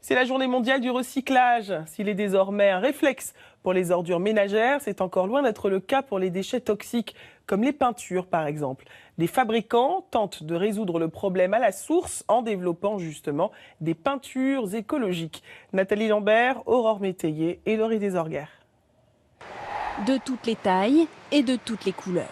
C'est la journée mondiale du recyclage. S'il est désormais un réflexe pour les ordures ménagères, c'est encore loin d'être le cas pour les déchets toxiques, comme les peintures par exemple. Des fabricants tentent de résoudre le problème à la source en développant justement des peintures écologiques. Nathalie Lambert, Aurore Métayer et Laurie Desorgues. De toutes les tailles et de toutes les couleurs.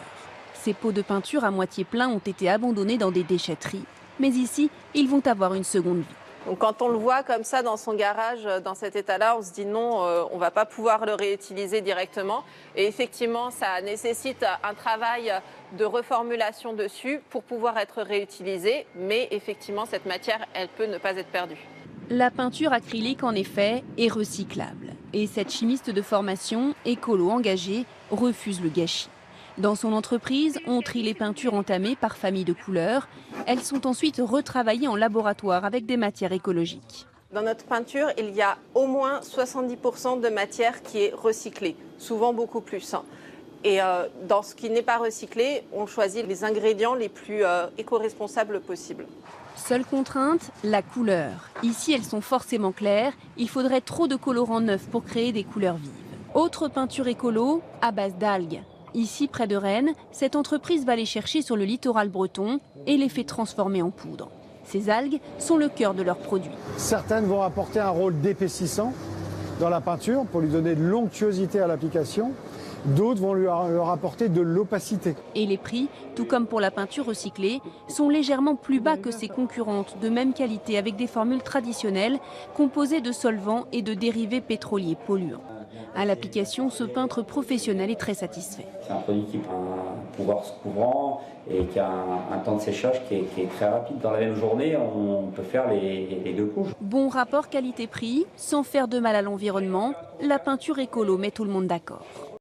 Ces pots de peinture à moitié pleins ont été abandonnés dans des déchetteries. Mais ici, ils vont avoir une seconde vie. Donc quand on le voit comme ça dans son garage, dans cet état-là, on se dit non, on ne va pas pouvoir le réutiliser directement. Et effectivement, ça nécessite un travail de reformulation dessus pour pouvoir être réutilisé. Mais effectivement, cette matière, elle peut ne pas être perdue. La peinture acrylique, en effet, est recyclable. Et cette chimiste de formation, écolo engagée, refuse le gâchis. Dans son entreprise, on trie les peintures entamées par famille de couleurs. Elles sont ensuite retravaillées en laboratoire avec des matières écologiques. Dans notre peinture, il y a au moins 70% de matière qui est recyclée, souvent beaucoup plus. Et dans ce qui n'est pas recyclé, on choisit les ingrédients les plus éco-responsables possibles. Seule contrainte, la couleur. Ici, elles sont forcément claires. Il faudrait trop de colorants neufs pour créer des couleurs vives. Autre peinture écolo, à base d'algues. Ici, près de Rennes, cette entreprise va les chercher sur le littoral breton et les fait transformer en poudre. Ces algues sont le cœur de leurs produits. Certaines vont apporter un rôle d'épaississant dans la peinture pour lui donner de l'onctuosité à l'application. D'autres vont leur apporter de l'opacité. Et les prix, tout comme pour la peinture recyclée, sont légèrement plus bas que ses concurrentes de même qualité avec des formules traditionnelles composées de solvants et de dérivés pétroliers polluants. À l'application, ce peintre professionnel est très satisfait. C'est un produit qui prend un pouvoir couvrant et qui a un temps de séchage qui est très rapide. Dans la même journée, on peut faire les deux couches. Bon rapport qualité-prix, sans faire de mal à l'environnement, la peinture écolo met tout le monde d'accord.